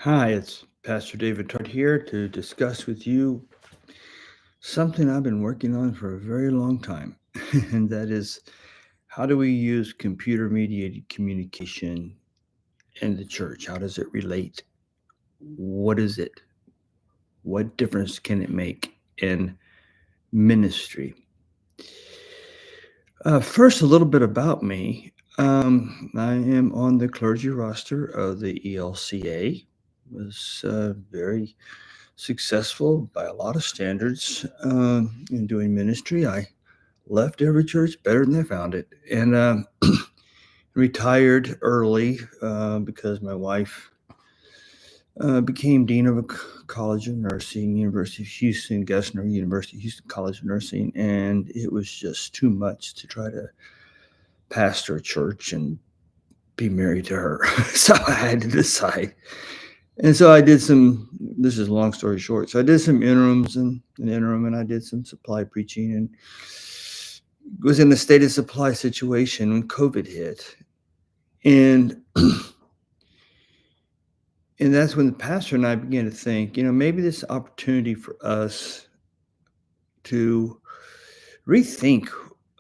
Hi, it's Pastor David Tart here to discuss with you something I've been working on for a very long time, and that is how do we use computer mediated communication in the church? How does it relate? What is it? What difference can it make in ministry? First, a little bit about me. I am on the clergy roster of the ELCA. Was very successful by a lot of standards in doing ministry. I left every church better than I found it, and retired early because my wife became dean of a college of nursing, University of Houston, Gessner University of Houston College of Nursing, and it was just too much to try to pastor a church and be married to her. So I had to decide. And so I did some, this is a long story short. So I did some interims and an interim, and I did some supply preaching and was in a state of supply situation when COVID hit. And and that's when the pastor and I began to think, maybe this opportunity for us to rethink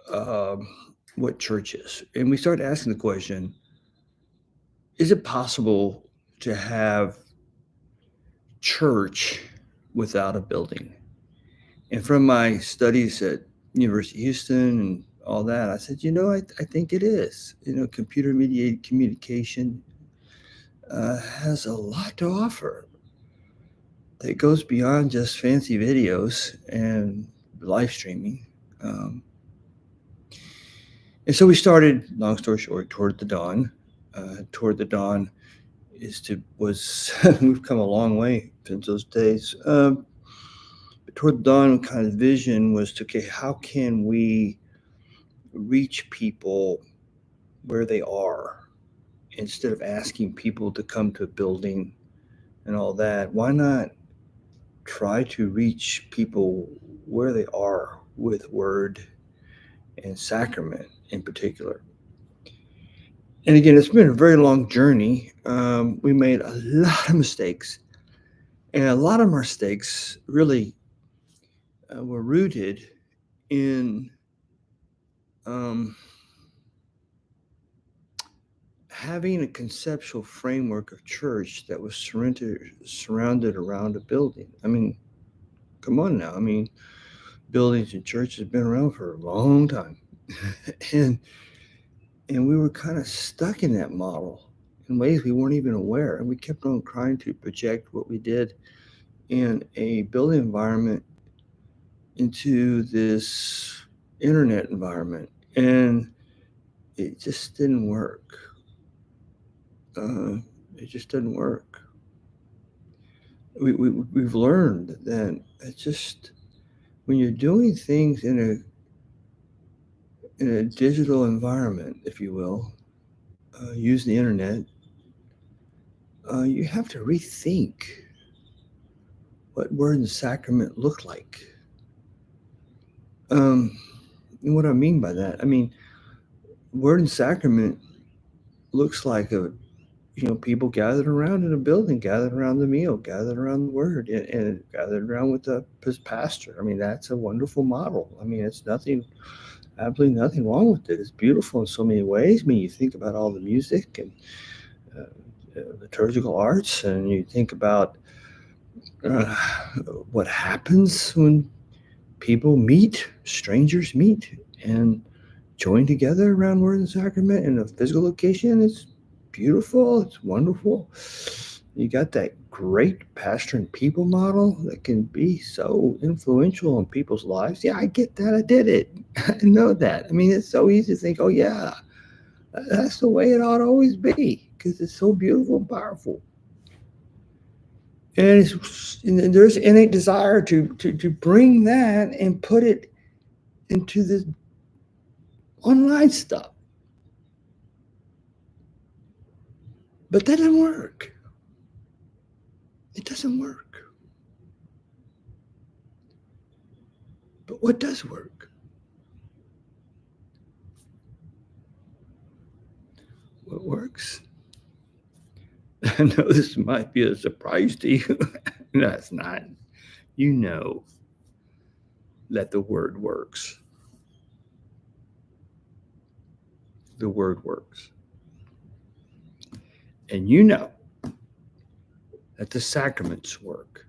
um, what church is. And we started asking the question, is it possible to have church without a building? And from my studies at University of Houston and all that, I said, I think it is. Computer mediated communication has a lot to offer that goes beyond just fancy videos and live streaming. Um, and so we started, long story short, Toward the Dawn. Toward the Dawn was we've come a long way since those days. Toward the Dawn kind of vision was to, okay, how can we reach people where they are instead of asking people to come to a building and all that? Why not try to reach people where they are with word and sacrament in particular? And again, it's been a very long journey. We made a lot of mistakes, and a lot of our mistakes really were rooted in um, having a conceptual framework of church that was surrounded around a building. I mean, come on now. I mean, buildings and churches have been around for a long time. and and we were kind of stuck in that model in ways we weren't even aware. And we kept on trying to project what we did in a building environment into this internet environment. And it just didn't work. Uh, it just didn't work. We've learned that it's just when you're doing things in a digital environment, if you will, using the internet, you have to rethink what word and sacrament look like. Um, and what I mean by that, I mean, word and sacrament looks like people gathered around in a building, gathered around the meal, gathered around the word, and gathered around with the pastor. I mean, that's a wonderful model. I mean, it's absolutely nothing wrong with it. It's beautiful in so many ways. I mean, you think about all the music and liturgical arts, and you think about uh, what happens when people meet, strangers meet, and join together around word and sacrament in a physical location. It's beautiful. It's wonderful. You got that great pastor and people model that can be so influential in people's lives. Yeah, I get that. I did it. I know that. I mean, it's so easy to think, oh, yeah, that's the way it ought to always be because it's so beautiful and powerful. And there's innate desire to bring that and put it into this online stuff. But that doesn't work. It doesn't work. But what does work? What works I know this might be a surprise to you. No, it's not. You know that the word works. The word works. And you know that the sacraments work.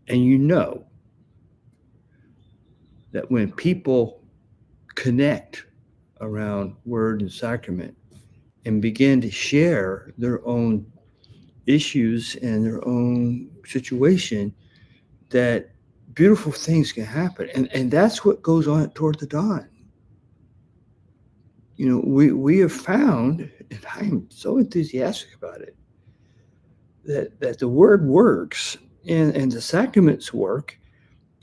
And you know that when people connect around word and sacrament and begin to share their own issues and their own situation, that beautiful things can happen. And that's what goes on toward the dawn. You know, we have found, and I am so enthusiastic about it, that the word works and the sacraments work,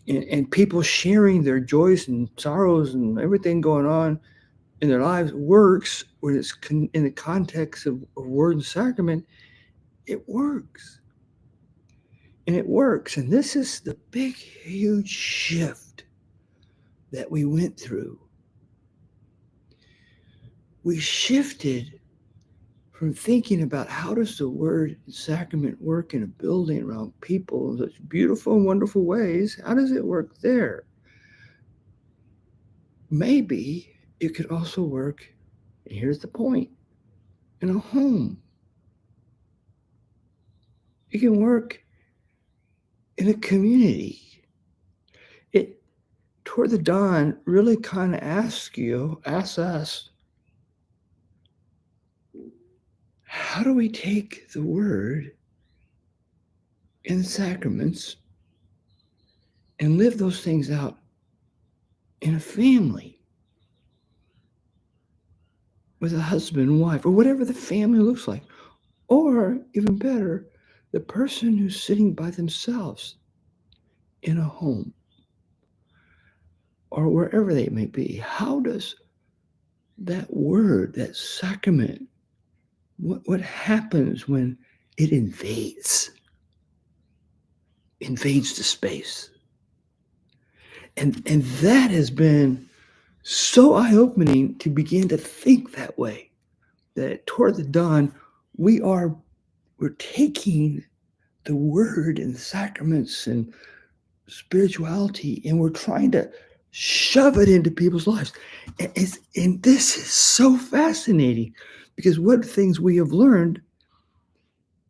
and people sharing their joys and sorrows and everything going on in their lives works when it's in the context of word and sacrament. It works. And it works. And this is the big, huge shift that we went through. We shifted from thinking about how does the word and sacrament work in a building around people in such beautiful and wonderful ways. How does it work there? Maybe it could also work, and here's the point, in a home. It can work in a community. It Toward the Dawn really kind of asks us, how do we take the word and the sacraments and live those things out in a family with a husband and wife, or whatever the family looks like, or even better, the person who's sitting by themselves in a home or wherever they may be? How does that word, that sacrament, what happens when it invades the space? And that has been so eye-opening to begin to think that way, that toward the dawn, we're taking the word and the sacraments and spirituality, and we're trying to shove it into people's lives. And this is so fascinating, because one of the things we have learned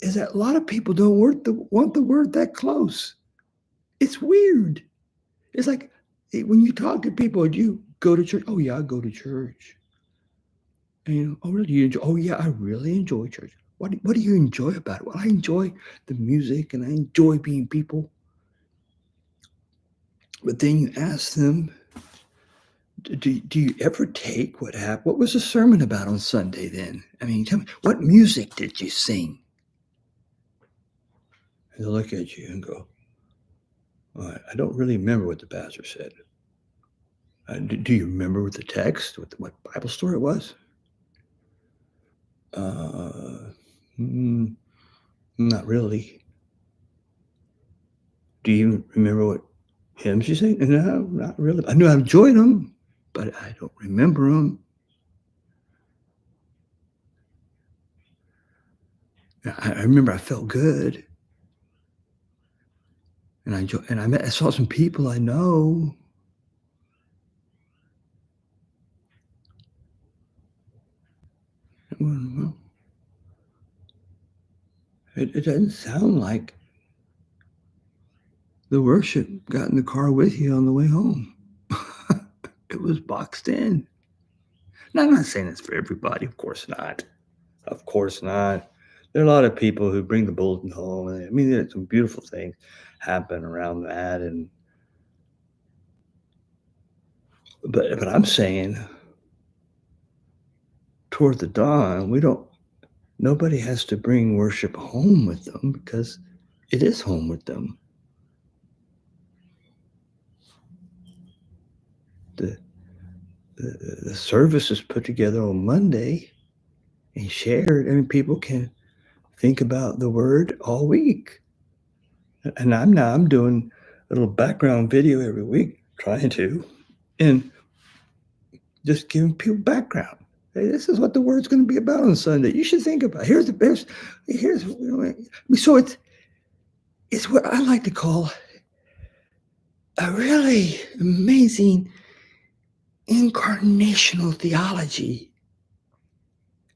is that a lot of people don't want the word that close. It's weird. It's like when you talk to people, do you go to church? Oh, yeah, I go to church. And you know, oh, really? You enjoy? Oh, yeah, I really enjoy church. What do you enjoy about it? Well, I enjoy the music and I enjoy being people. But then you ask them, do you ever take what happened? What was the sermon about on Sunday then? I mean, tell me, what music did you sing? And they'll look at you and go, I don't really remember what the pastor said. Do you remember what the text, what Bible story it was? Not really. Do you remember what hymns you sang? No, not really. I knew I enjoyed them, but I don't remember them. I remember I felt good, and I saw some people I know. Well, it doesn't sound like the worship got in the car with you on the way home. It was boxed in. Now, I'm not saying it's for everybody. Of course not. Of course not. There are a lot of people who bring the bulletin home. And I mean, there's some beautiful things happen around that. But I'm saying, toward the dawn, nobody has to bring worship home with them, because it is home with them. The service is put together on Monday and shared. I mean, people can think about the word all week. And I'm doing a little background video every week, trying to, and just giving people background. Hey, this is what the word's going to be about on Sunday. You should think about. So it's what I like to call a really amazing incarnational theology.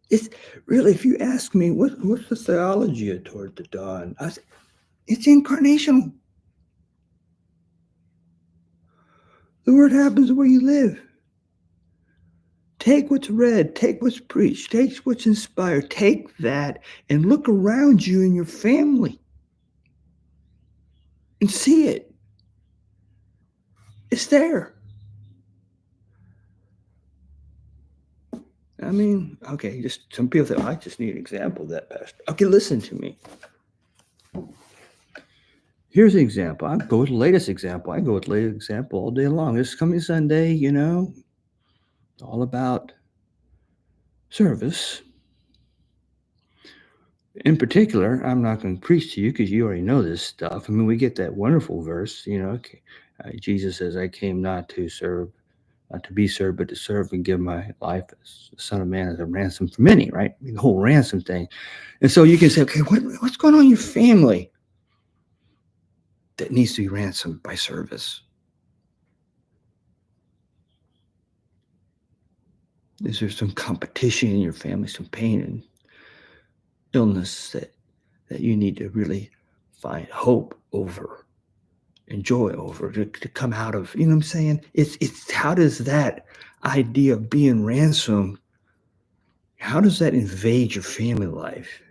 It's really, if you ask me, what's the theology of Toward the Dawn? It's incarnational. The word happens where you live. Take what's read, take what's preached, take what's inspired, take that and look around you and your family and see it. It's there. I mean, okay, just some people say, I just need an example of that, Pastor. Okay, listen to me. Here's an example. I go with the latest example. I go with the latest example all day long. This coming Sunday, all about service. In particular, I'm not going to preach to you because you already know this stuff. I mean, we get that wonderful verse, Jesus says, I came not to serve, not to be served, but to serve and give my life as the Son of Man as a ransom for many, right? I mean, the whole ransom thing. And so you can say, okay, what's going on in your family that needs to be ransomed by service? Is there some competition in your family, some pain and illness that you need to really find hope over and joy over to come out of? You know what I'm saying? It's how does that idea of being ransomed, how does that invade your family life?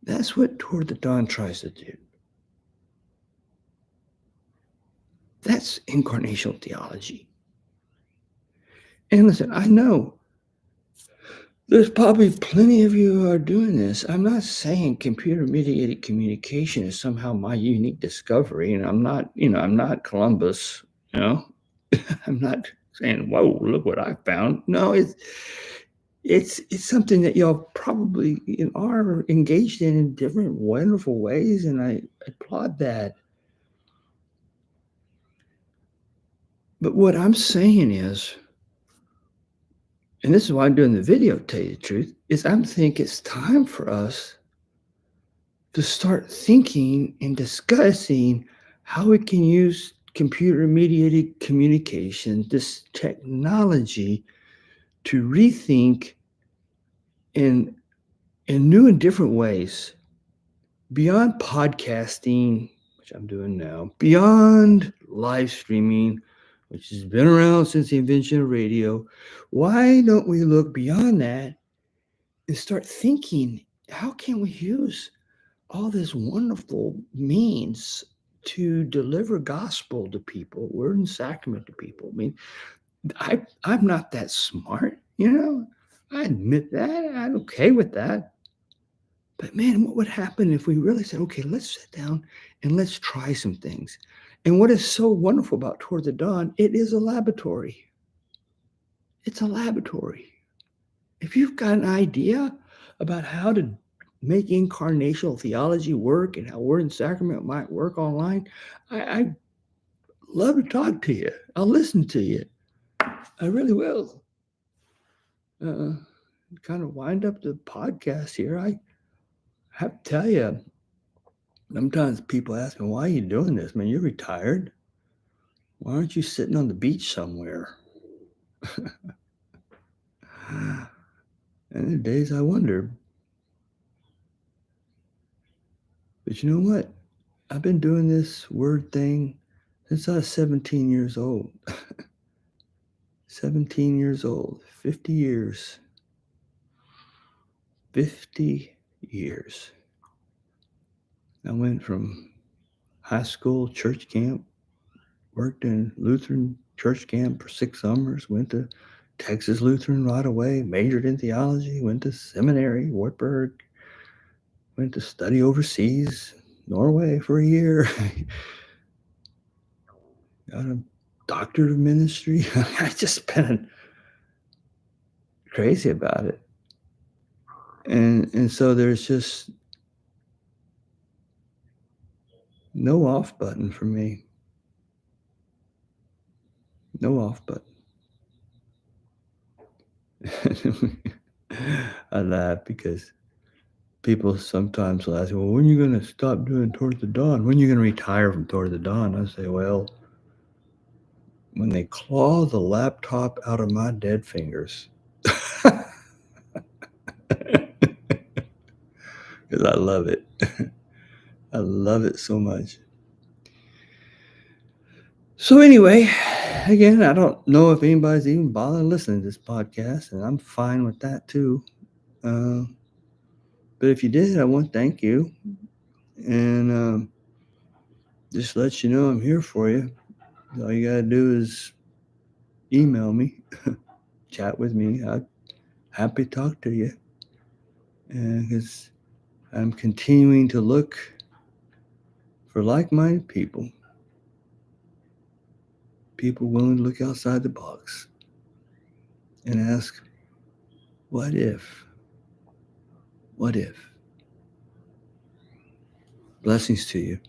That's what Toward the Dawn tries to do. That's incarnational theology. And listen, I know there's probably plenty of you who are doing this. I'm not saying computer-mediated communication is somehow my unique discovery, and I'm not Columbus, I'm not saying, whoa, look what I found. No, it's something that y'all probably are engaged in different wonderful ways, and I applaud that. But what I'm saying is, and this is why I'm doing the video, to tell you the truth, is I think it's time for us to start thinking and discussing how we can use computer-mediated communication, this technology, to rethink in new and different ways, beyond podcasting, which I'm doing now, beyond live streaming, which has been around since the invention of radio. Why don't we look beyond that and start thinking, how can we use all this wonderful means to deliver gospel to people, word and sacrament to people? I mean, I'm not that smart, I admit that. I'm okay with that. But man, what would happen if we really said, okay, let's sit down and let's try some things? And what is so wonderful about Toward the Dawn, it is a laboratory. It's a laboratory. If you've got an idea about how to make incarnational theology work and how word and sacrament might work online, I love to talk to you. I'll listen to you. I really will. Kind of wind up the podcast here. I have to tell you, sometimes people ask me, why are you doing this? Man, you're retired. Why aren't you sitting on the beach somewhere? And there are days I wonder. But you know what? I've been doing this word thing since I was 17 years old. 17 years old, 50 years. 50 years. I went from high school church camp, worked in Lutheran church camp for 6 summers, went to Texas Lutheran right away, majored in theology, went to seminary, Wartburg, went to study overseas, Norway for a year, got a doctorate of ministry. I just been crazy about it. And so there's just no off button for me. No off button. I laugh because people sometimes will ask, well, when are you going to stop doing Toward the Dawn? When are you going to retire from Toward the Dawn? I say, well, when they claw the laptop out of my dead fingers. Because I love it. I love it so much. So anyway, again, I don't know if anybody's even bothering listening to this podcast, and I'm fine with that too. Uh, but if you did, I want to thank you, and just let you know I'm here for you. All you gotta do is email me, chat with me. I'm happy to talk to you, because I'm continuing to look for like-minded people willing to look outside the box and ask, what if? What if? Blessings to you.